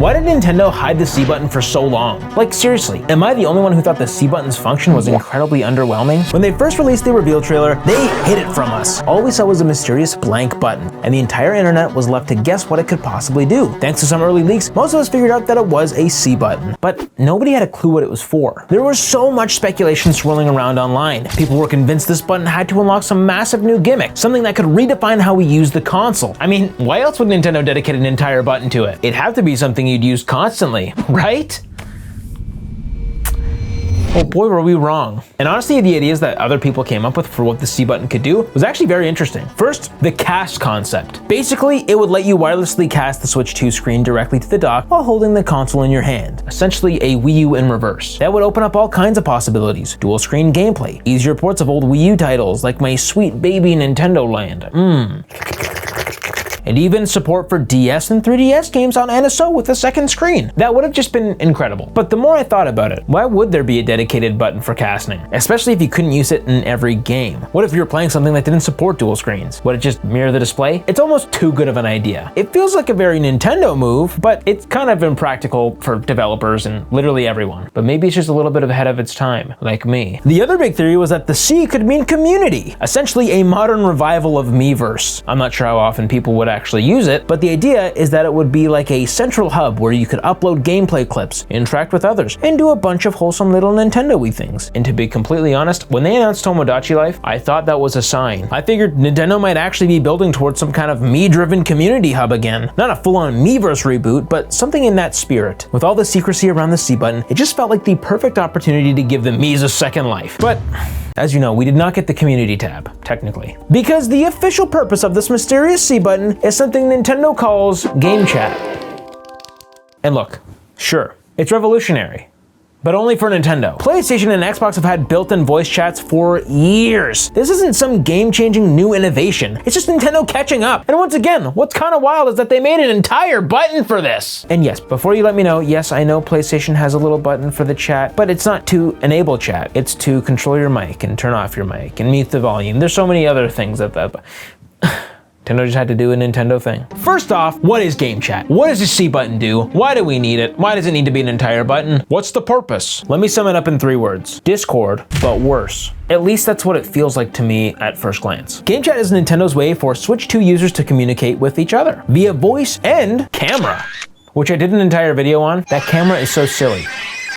Why did Nintendo hide the C button for so long? Like seriously, am I the only one who thought the C button's function was incredibly underwhelming? When they first released the reveal trailer, they hid it from us. All we saw was a mysterious blank button, and the entire internet was left to guess what it could possibly do. Thanks to some early leaks, most of us figured out that it was a C button, but nobody had a clue what it was for. There was so much speculation swirling around online. People were convinced this button had to unlock some massive new gimmick, something that could redefine how we use the console. I mean, why else would Nintendo dedicate an entire button to it? It'd have to be something you'd use constantly, right? Oh boy, were we wrong. And honestly, the ideas that other people came up with for what the C button could do was actually very interesting. First, the cast concept. Basically, it would let you wirelessly cast the Switch 2 screen directly to the dock while holding the console in your hand. Essentially a Wii U in reverse. That would open up all kinds of possibilities. Dual screen gameplay, easier ports of old Wii U titles like my sweet baby Nintendo Land. And even support for DS and 3DS games on NSO with a second screen. That would have just been incredible. But the more I thought about it, why would there be a dedicated button for casting? Especially if you couldn't use it in every game. What if you were playing something that didn't support dual screens? Would it just mirror the display? It's almost too good of an idea. It feels like a very Nintendo move, but it's kind of impractical for developers and literally everyone. But maybe it's just a little bit ahead of its time, like me. The other big theory was that the C could mean community, essentially a modern revival of Miiverse. I'm not sure how often people would actually use it, but the idea is that it would be like a central hub where you could upload gameplay clips, interact with others, and do a bunch of wholesome little Nintendo-y things. And to be completely honest, when they announced Tomodachi Life, I thought that was a sign. I figured Nintendo might actually be building towards some kind of Mii-driven community hub again. Not a full-on Miiverse reboot, but something in that spirit. With all the secrecy around the C button, it just felt like the perfect opportunity to give the Miis a second life. But as you know, we did not get the community tab, technically. Because the official purpose of this mysterious C button is something Nintendo calls game chat. And look, sure, it's revolutionary, but only for Nintendo. PlayStation and Xbox have had built-in voice chats for years. This isn't some game-changing new innovation. It's just Nintendo catching up. And once again, what's kind of wild is that they made an entire button for this. And yes, before you let me know, yes, I know PlayStation has a little button for the chat, but it's not to enable chat. It's to control your mic and turn off your mic and mute the volume. There's so many other things that Nintendo just had to do a Nintendo thing. First off, what is game chat? What does the C button do? Why do we need it? Why does it need to be an entire button? What's the purpose? Let me sum it up in 3 words. Discord, but worse. At least that's what it feels like to me at first glance. Game chat is Nintendo's way for Switch 2 users to communicate with each other via voice and camera, which I did an entire video on. That camera is so silly.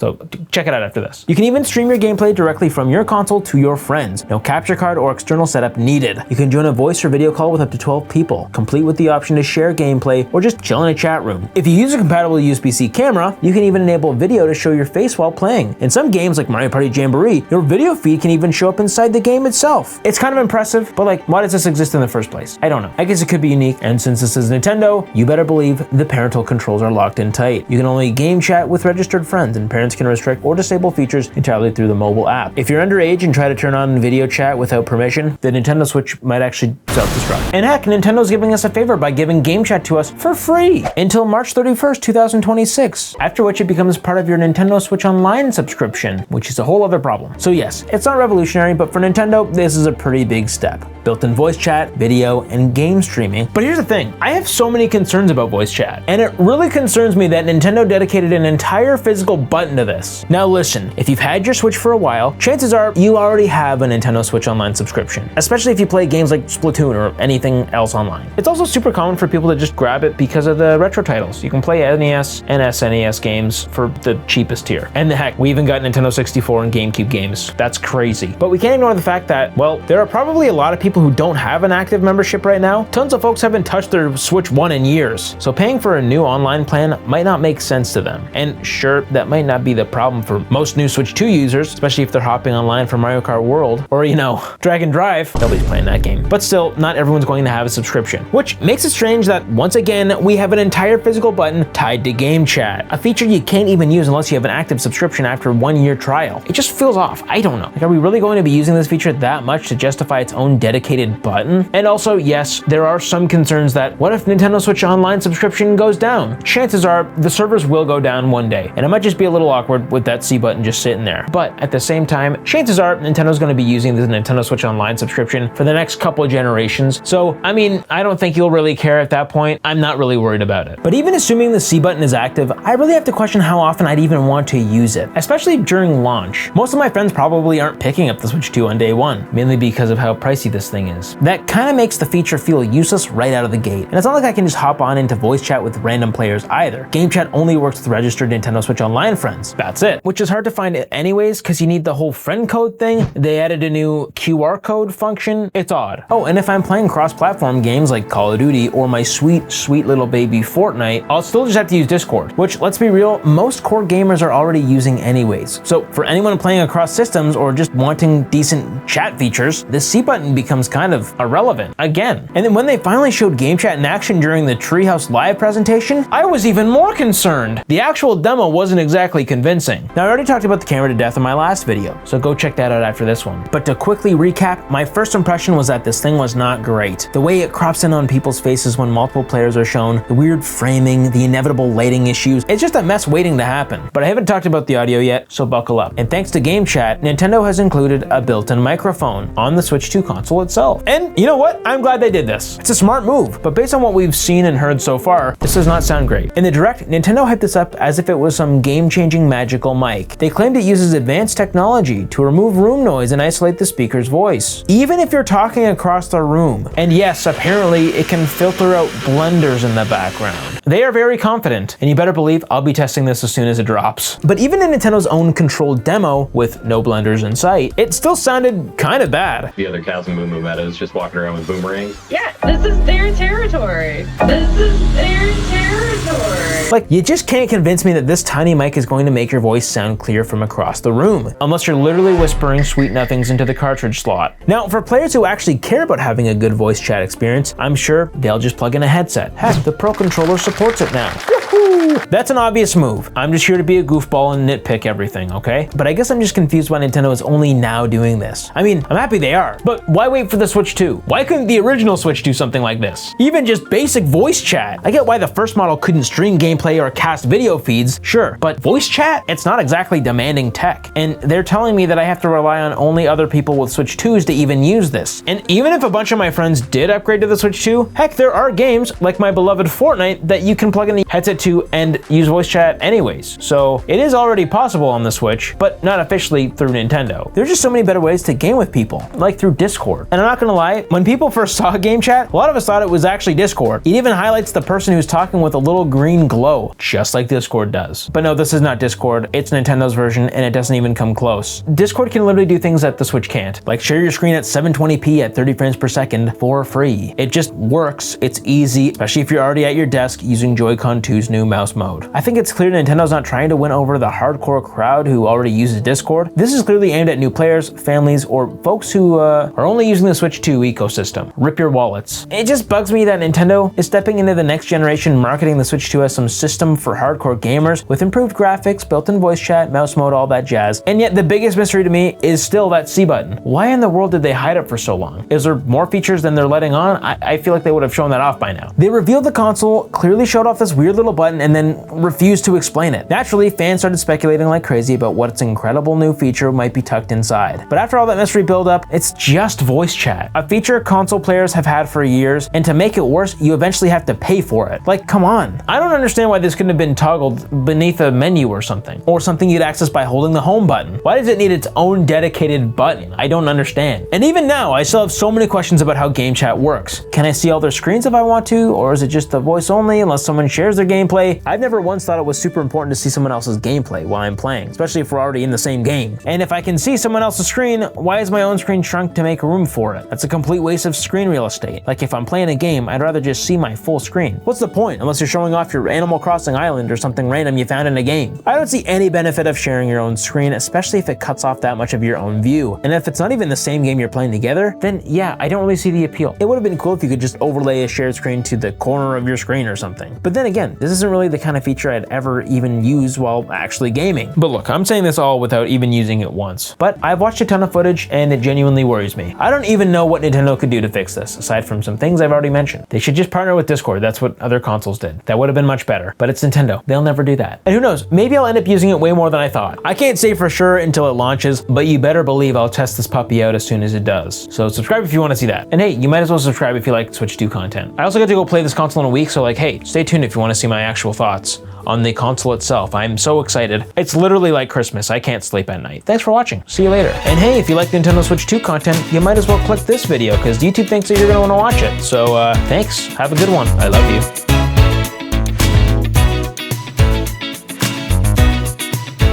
So check it out after this. You can even stream your gameplay directly from your console to your friends. No capture card or external setup needed. You can join a voice or video call with up to 12 people, complete with the option to share gameplay or just chill in a chat room. If you use a compatible USB-C camera, you can even enable video to show your face while playing. In some games like Mario Party Jamboree, your video feed can even show up inside the game itself. It's kind of impressive, but like, why does this exist in the first place? I don't know. I guess it could be unique, and since this is Nintendo, you better believe the parental controls are locked in tight. You can only game chat with registered friends, and parents can restrict or disable features entirely through the mobile app. If you're underage and try to turn on video chat without permission, the Nintendo Switch might actually self-destruct. And heck, Nintendo's giving us a favor by giving game chat to us for free until March 31st, 2026, after which it becomes part of your Nintendo Switch Online subscription, which is a whole other problem. So yes, it's not revolutionary, but for Nintendo, this is a pretty big step. Built-in voice chat, video, and game streaming. But here's the thing, I have so many concerns about voice chat, and it really concerns me that Nintendo dedicated an entire physical button to this. Now listen, if you've had your Switch for a while, chances are you already have a Nintendo Switch Online subscription, especially if you play games like Splatoon or anything else online. It's also super common for people to just grab it because of the retro titles. You can play NES and SNES games for the cheapest tier. And heck, we even got Nintendo 64 and GameCube games. That's crazy. But we can't ignore the fact that, well, there are probably a lot of people who don't have an active membership right now. Tons of folks haven't touched their Switch 1 in years. So paying for a new online plan might not make sense to them. And sure, that might not be the problem for most new Switch 2 users, especially if they're hopping online for Mario Kart World, or you know, Drag and Drive. Nobody's playing that game. But still, not everyone's going to have a subscription, which makes it strange that once again, we have an entire physical button tied to game chat, a feature you can't even use unless you have an active subscription after 1-year trial. It just feels off. I don't know. Like, are we really going to be using this feature that much to justify its own dedicated button? And also, yes, there are some concerns that what if Nintendo Switch Online subscription goes down? Chances are the servers will go down one day, and it might just be a little awkward awkward with that C button just sitting there. But at the same time, chances are Nintendo's going to be using the Nintendo Switch Online subscription for the next couple of generations. So, I mean, I don't think you'll really care at that point. I'm not really worried about it. But even assuming the C button is active, I really have to question how often I'd even want to use it, especially during launch. Most of my friends probably aren't picking up the Switch 2 on day one, mainly because of how pricey this thing is. That kind of makes the feature feel useless right out of the gate. And it's not like I can just hop on into voice chat with random players either. Game chat only works with registered Nintendo Switch Online friends. That's it. Which is hard to find anyways, because you need the whole friend code thing. They added a new QR code function. It's odd. Oh, and if I'm playing cross-platform games like Call of Duty or my sweet, sweet little baby Fortnite, I'll still just have to use Discord, which, let's be real, most core gamers are already using anyways. So for anyone playing across systems or just wanting decent chat features, this C button becomes kind of irrelevant again. And then when they finally showed game chat in action during the Treehouse Live presentation, I was even more concerned. The actual demo wasn't exactly convincing. Now, I already talked about the camera to death in my last video, so go check that out after this one. But to quickly recap, my first impression was that this thing was not great. The way it crops in on people's faces when multiple players are shown, the weird framing, the inevitable lighting issues, it's just a mess waiting to happen. But I haven't talked about the audio yet, so buckle up. And thanks to Game Chat, Nintendo has included a built-in microphone on the Switch 2 console itself. And you know what? I'm glad they did this. It's a smart move, but based on what we've seen and heard so far, this does not sound great. In the Direct, Nintendo hyped this up as if it was some game-changing magical mic. They claimed it uses advanced technology to remove room noise and isolate the speaker's voice, even if you're talking across the room. And yes, apparently it can filter out blenders in the background. They are very confident, and you better believe I'll be testing this as soon as it drops. But even in Nintendo's own controlled demo, with no blenders in sight, it still sounded kind of bad. The other cows in Moo Moo Meadows just walking around with boomerangs. Yeah, this is their territory. This is their territory. Like, you just can't convince me that this tiny mic is going to make your voice sound clear from across the room, unless you're literally whispering sweet nothings into the cartridge slot. Now, for players who actually care about having a good voice chat experience, I'm sure they'll just plug in a headset. Heck, the Pro Controller supports it now. Woohoo! That's an obvious move. I'm just here to be a goofball and nitpick everything, okay? But I guess I'm just confused why Nintendo is only now doing this. I mean, I'm happy they are, but why wait for the Switch 2? Why couldn't the original Switch do something like this? Even just basic voice chat. I get why the first model couldn't stream gameplay or cast video feeds, sure, but voice chat? It's not exactly demanding tech. And they're telling me that I have to rely on only other people with Switch 2s to even use this. And even if a bunch of my friends did upgrade to the Switch 2, heck, there are games like my beloved Fortnite that you can plug in the headset to and use voice chat anyways. So it is already possible on the Switch, but not officially through Nintendo. There's just so many better ways to game with people, like through Discord. And I'm not gonna lie, when people first saw Game Chat, a lot of us thought it was actually Discord. It even highlights the person who's talking with a little green glow, just like Discord does. But no, this is not Discord. It's Nintendo's version, and it doesn't even come close. Discord can literally do things that the Switch can't, like share your screen at 720p at 30 frames per second for free. It just works. It's easy, especially if you're already at your desk using Joy-Con 2's new mouse mode. I think it's clear Nintendo's not trying to win over the hardcore crowd who already uses Discord. This is clearly aimed at new players, families, or folks who are only using the Switch 2 ecosystem. Rip your wallets. It just bugs me that Nintendo is stepping into the next generation marketing the Switch 2 as some system for hardcore gamers with improved graphics, built-in voice chat, mouse mode, all that jazz. And yet the biggest mystery to me is still that C button. Why in the world did they hide it for so long? Is there more features than they're letting on? I feel like they would have shown that off by now. They revealed the console, clearly showed off this weird little button, and then refused to explain it. Naturally, fans started speculating like crazy about what its incredible new feature might be tucked inside. But after all that mystery build up, it's just voice chat, a feature console players have had for years, and to make it worse, you eventually have to pay for it. Like, come on. I don't understand why this couldn't have been toggled beneath a menu or something you'd access by holding the home button. Why does it need its own dedicated button? I don't understand. And even now, I still have so many questions about how Game Chat works. Can I see all their screens if I want to, or is it just the voice only unless someone shares their gameplay? I've never once thought it was super important to see someone else's gameplay while I'm playing, especially if we're already in the same game. And if I can see someone else's screen, why is my own screen shrunk to make room for it? That's a complete waste of screen real estate. Like, if I'm playing a game, I'd rather just see my full screen. What's the point, unless you're showing off your Animal Crossing island or something random you found in a game? I don't see any benefit of sharing your own screen, especially if it cuts off that much of your own view. And if it's not even the same game you're playing together, then yeah, I don't really see the appeal. It would have been cool if you could just overlay a shared screen to the corner of your screen or something. But then again, this isn't really the kind of feature I'd ever even use while actually gaming. But look, I'm saying this all without even using it once. But I've watched a ton of footage and it genuinely worries me. I don't even know what Nintendo could do to fix this, aside from some things I've already mentioned. They should just partner with Discord. That's what other consoles did. That would have been much better. But it's Nintendo. They'll never do that. And who knows, maybe I'll I'll end up using it way more than I thought. I can't say for sure until it launches, but you better believe I'll test this puppy out as soon as it does. So subscribe if you want to see that. And hey, you might as well subscribe if you like Switch 2 content. I also get to go play this console in a week, so like, hey, stay tuned if you want to see my actual thoughts on the console itself. I'm so excited. It's literally like Christmas. I can't sleep at night. Thanks for watching. See you later. And hey, if you like Nintendo Switch 2 content, you might as well click this video because YouTube thinks that you're going to want to watch it. So thanks. Have a good one. I love you.